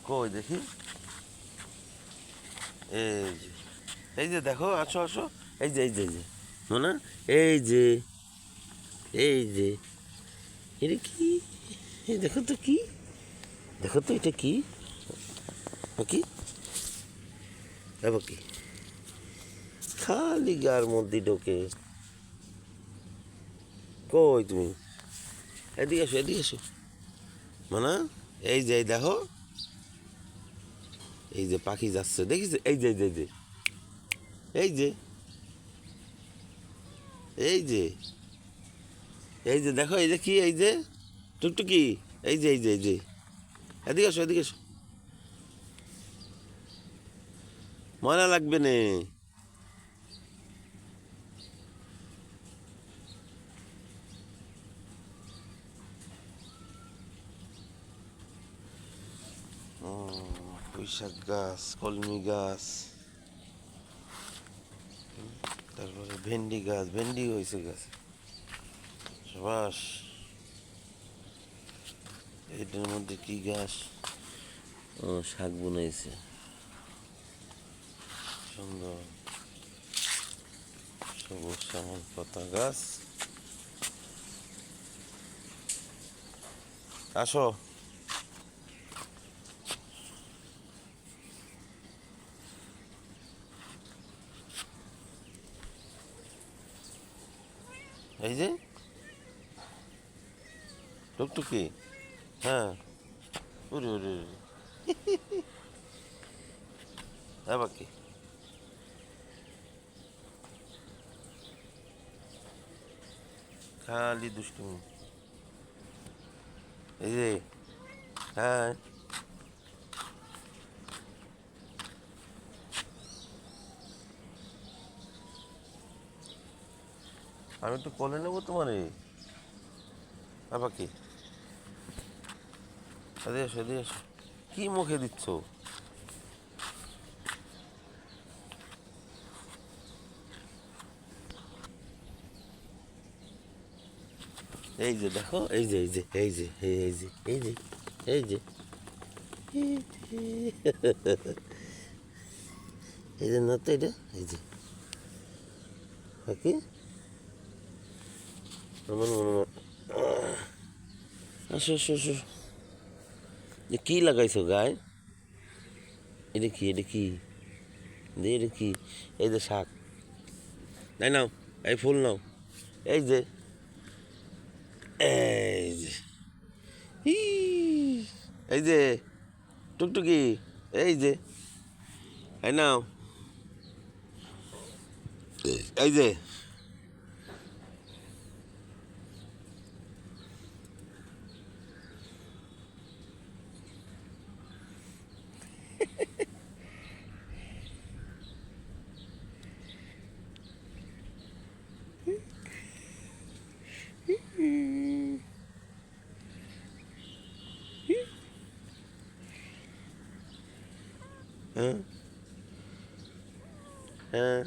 কই দেখি, এই যে, এই যে দেখো, আসো আসো, এই যে এই যে এই যে মোনা, এই যে, এই যে, এটা কি? এই দেখো তো কি, দেখো তো এটা কি, কি দেখো কি, খালি গার মধ্যে ঢোকে। কই তুমি, এদিকে এসো, এদিকে এসো মোনা, এই যে এই দেখো, এই যে পাখি যাচ্ছে দেখিস, এই যে এই যে এই যে এই যে এই যে দেখো, এই যে কি, এই যে টুকটুকি, এই যে এই যে এই যে, এদিকে এসো, এদিকে এসো, ময়লা লাগবে নে। পুঁইশাক গাছ, কলমি গাছ, তারপরে ভেন্ডি গাছ, ভেন্ডি হয়েছে গাছে বাস। এটার মধ্যে কি গাছ, ও শাক বুনাইছে সুন্দর, সবুজ শ্যামল পাতা গাছ। আসো, এই যে টুকটুকি, হ্যাঁ, উরে উরে উরে, আবার কি, খালি দুষ্টুমি, এই যে, হ্যাঁ, আমি একটু কোলে নেবো তোমারে, আবার কি, এদিকে এসো, এদিকে এসো, কি মুখে দিচ্ছ, এই যে দেখো, এই যে এই যে এই যে এই যে এই যে এই যে এই যে না তো এটা, এই যে বাকি আমার মনে আসো আসো আসো, যে কি লাগাইছো গায়ে, এটা কি, এটা কি, এটা কি, এই যে শাক, তাই নাও, এই ফুল নাও, এই যে, এই যে, ই, এই যে টুকটুকি, এই যে, এই নাও, এই যে, হ্যাঁ, হ্যাঁ,